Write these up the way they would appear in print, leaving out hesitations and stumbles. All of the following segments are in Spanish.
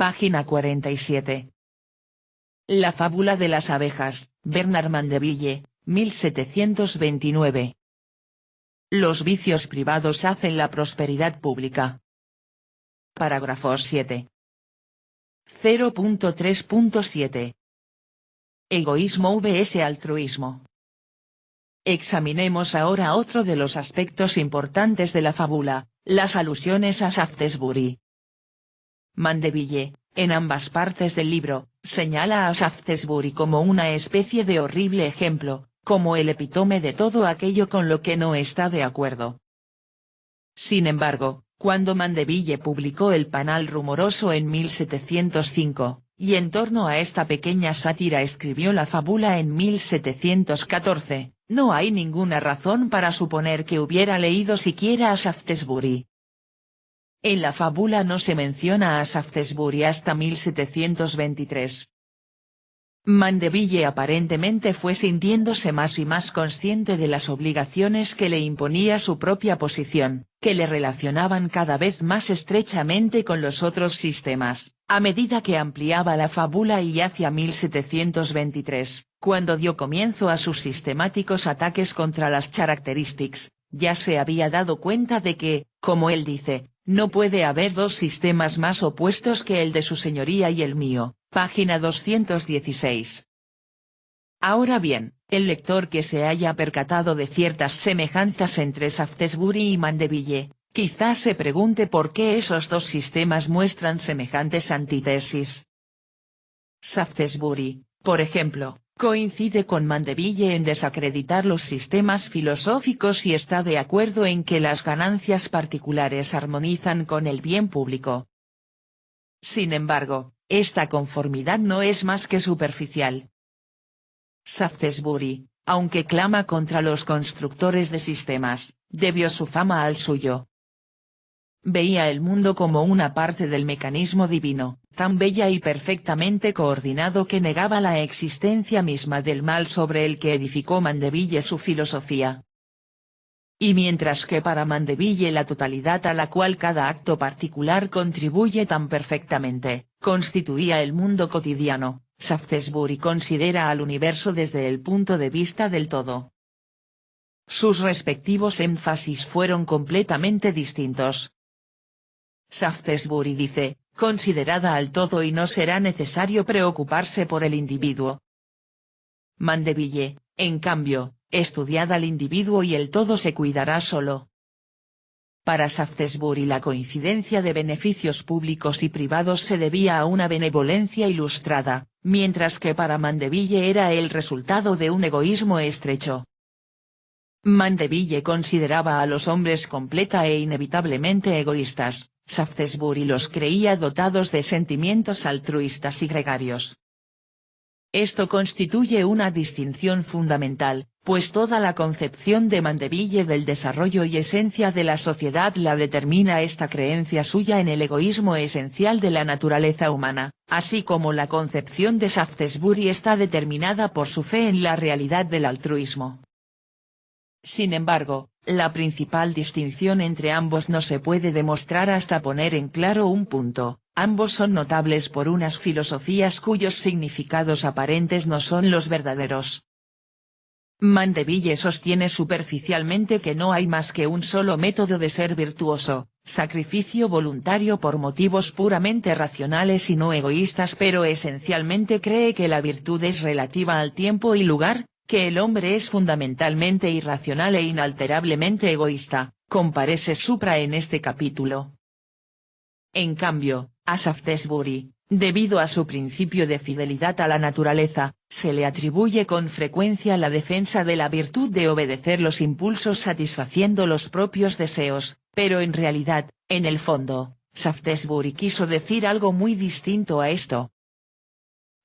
Página 47. La fábula de las abejas, Bernard Mandeville, 1729. Los vicios privados hacen la prosperidad pública. Parágrafos 7. 0.3.7. Egoísmo vs altruismo. Examinemos ahora otro de los aspectos importantes de la fábula, las alusiones a Shaftesbury. Mandeville, en ambas partes del libro, señala a Shaftesbury como una especie de horrible ejemplo, como el epítome de todo aquello con lo que no está de acuerdo. Sin embargo, cuando Mandeville publicó El panal rumoroso en 1705, y en torno a esta pequeña sátira escribió la fábula en 1714, no hay ninguna razón para suponer que hubiera leído siquiera a Shaftesbury. En la fábula no se menciona a Shaftesbury hasta 1723. Mandeville aparentemente fue sintiéndose más y más consciente de las obligaciones que le imponía su propia posición, que le relacionaban cada vez más estrechamente con los otros sistemas, a medida que ampliaba la fábula y hacia 1723, cuando dio comienzo a sus sistemáticos ataques contra las characteristics, ya se había dado cuenta de que, como él dice, no puede haber dos sistemas más opuestos que el de su señoría y el mío, página 216. Ahora bien, el lector que se haya percatado de ciertas semejanzas entre Shaftesbury y Mandeville, quizás se pregunte por qué esos dos sistemas muestran semejantes antítesis. Shaftesbury, por ejemplo, coincide con Mandeville en desacreditar los sistemas filosóficos y está de acuerdo en que las ganancias particulares armonizan con el bien público. Sin embargo, esta conformidad no es más que superficial. Shaftesbury, aunque clama contra los constructores de sistemas, debió su fama al suyo. Veía el mundo como una parte del mecanismo divino, tan bella y perfectamente coordinado que negaba la existencia misma del mal sobre el que edificó Mandeville su filosofía. Y mientras que para Mandeville la totalidad a la cual cada acto particular contribuye tan perfectamente, constituía el mundo cotidiano, Shaftesbury considera al universo desde el punto de vista del todo. Sus respectivos énfasis fueron completamente distintos. Shaftesbury dice, considerada al todo y no será necesario preocuparse por el individuo. Mandeville, en cambio, estudiad al individuo y el todo se cuidará solo. Para Shaftesbury la coincidencia de beneficios públicos y privados se debía a una benevolencia ilustrada, mientras que para Mandeville era el resultado de un egoísmo estrecho. Mandeville consideraba a los hombres completa e inevitablemente egoístas, Shaftesbury los creía dotados de sentimientos altruistas y gregarios. Esto constituye una distinción fundamental, pues toda la concepción de Mandeville del desarrollo y esencia de la sociedad la determina esta creencia suya en el egoísmo esencial de la naturaleza humana, así como la concepción de Shaftesbury está determinada por su fe en la realidad del altruismo. Sin embargo, la principal distinción entre ambos no se puede demostrar hasta poner en claro un punto. Ambos son notables por unas filosofías cuyos significados aparentes no son los verdaderos. Mandeville sostiene superficialmente que no hay más que un solo método de ser virtuoso, sacrificio voluntario por motivos puramente racionales y no egoístas, pero esencialmente cree que la virtud es relativa al tiempo y lugar, que el hombre es fundamentalmente irracional e inalterablemente egoísta, comparece supra en este capítulo. En cambio, a Shaftesbury, debido a su principio de fidelidad a la naturaleza, se le atribuye con frecuencia la defensa de la virtud de obedecer los impulsos satisfaciendo los propios deseos, pero en realidad, en el fondo, Shaftesbury quiso decir algo muy distinto a esto.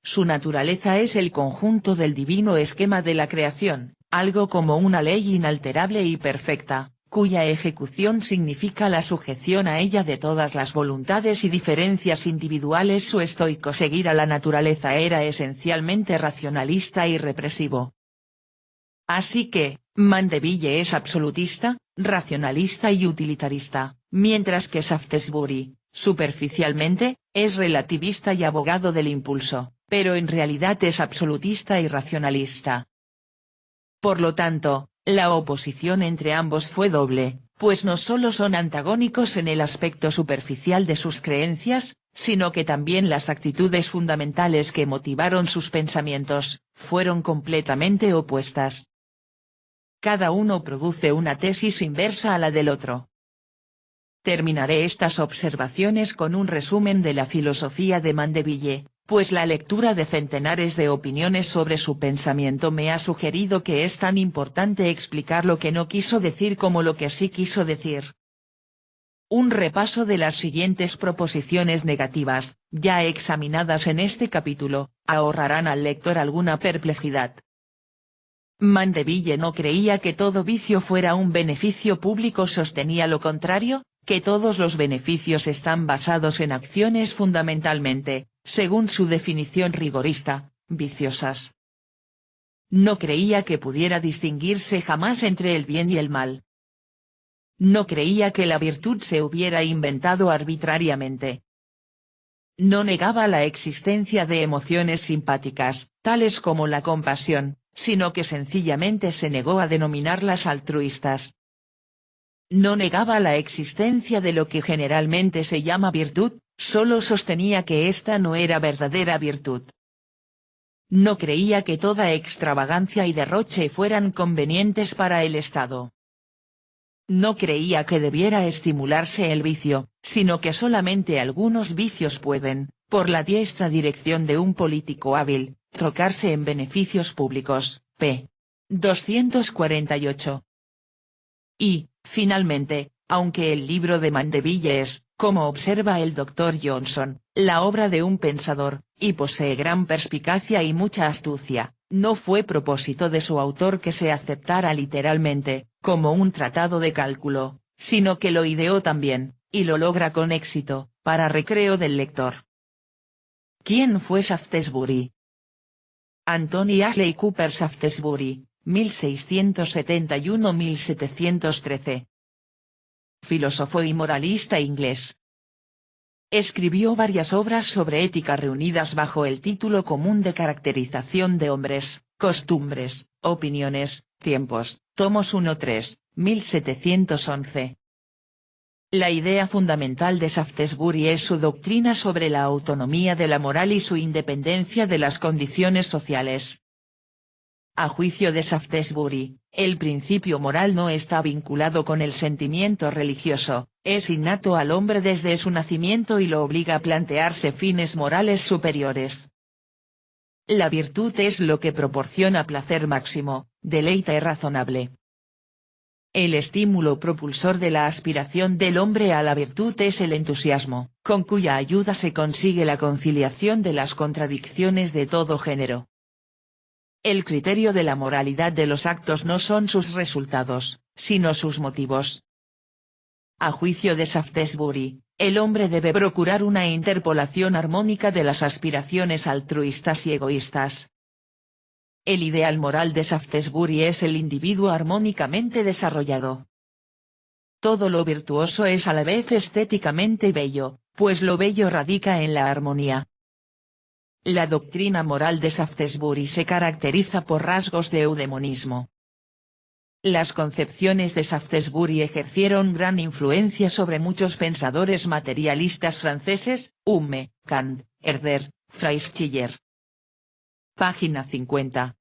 Su naturaleza es el conjunto del divino esquema de la creación, algo como una ley inalterable y perfecta, cuya ejecución significa la sujeción a ella de todas las voluntades y diferencias individuales. Su estoico seguir a la naturaleza era esencialmente racionalista y represivo. Así que, Mandeville es absolutista, racionalista y utilitarista, mientras que Shaftesbury, superficialmente, es relativista y abogado del impulso, pero en realidad es absolutista y racionalista. Por lo tanto, la oposición entre ambos fue doble, pues no solo son antagónicos en el aspecto superficial de sus creencias, sino que también las actitudes fundamentales que motivaron sus pensamientos, fueron completamente opuestas. Cada uno produce una tesis inversa a la del otro. Terminaré estas observaciones con un resumen de la filosofía de Mandeville, pues la lectura de centenares de opiniones sobre su pensamiento me ha sugerido que es tan importante explicar lo que no quiso decir como lo que sí quiso decir. Un repaso de las siguientes proposiciones negativas, ya examinadas en este capítulo, ahorrarán al lector alguna perplejidad. Mandeville no creía que todo vicio fuera un beneficio público, sostenía lo contrario, que todos los beneficios están basados en acciones fundamentalmente, según su definición rigorista, viciosas. No creía que pudiera distinguirse jamás entre el bien y el mal. No creía que la virtud se hubiera inventado arbitrariamente. No negaba la existencia de emociones simpáticas, tales como la compasión, sino que sencillamente se negó a denominarlas altruistas. No negaba la existencia de lo que generalmente se llama virtud, solo sostenía que ésta no era verdadera virtud. No creía que toda extravagancia y derroche fueran convenientes para el Estado. No creía que debiera estimularse el vicio, sino que solamente algunos vicios pueden, por la diestra dirección de un político hábil, trocarse en beneficios públicos, p. 248. Y, finalmente, aunque el libro de Mandeville es, como observa el Dr. Johnson, la obra de un pensador, y posee gran perspicacia y mucha astucia, no fue propósito de su autor que se aceptara literalmente, como un tratado de cálculo, sino que lo ideó también, y lo logra con éxito, para recreo del lector. ¿Quién fue Shaftesbury? Anthony Ashley Cooper Shaftesbury, 1671-1713. Filósofo y moralista inglés. Escribió varias obras sobre ética reunidas bajo el título común de Caracterización de hombres, costumbres, opiniones, tiempos, tomos 1-3, 1711. La idea fundamental de Shaftesbury es su doctrina sobre la autonomía de la moral y su independencia de las condiciones sociales. A juicio de Shaftesbury, el principio moral no está vinculado con el sentimiento religioso, es innato al hombre desde su nacimiento y lo obliga a plantearse fines morales superiores. La virtud es lo que proporciona placer máximo, deleite razonable. El estímulo propulsor de la aspiración del hombre a la virtud es el entusiasmo, con cuya ayuda se consigue la conciliación de las contradicciones de todo género. El criterio de la moralidad de los actos no son sus resultados, sino sus motivos. A juicio de Shaftesbury, el hombre debe procurar una interpolación armónica de las aspiraciones altruistas y egoístas. El ideal moral de Shaftesbury es el individuo armónicamente desarrollado. Todo lo virtuoso es a la vez estéticamente bello, pues lo bello radica en la armonía. La doctrina moral de Shaftesbury se caracteriza por rasgos de eudemonismo. Las concepciones de Shaftesbury ejercieron gran influencia sobre muchos pensadores materialistas franceses, Hume, Kant, Herder, Freyschiller. Página 50.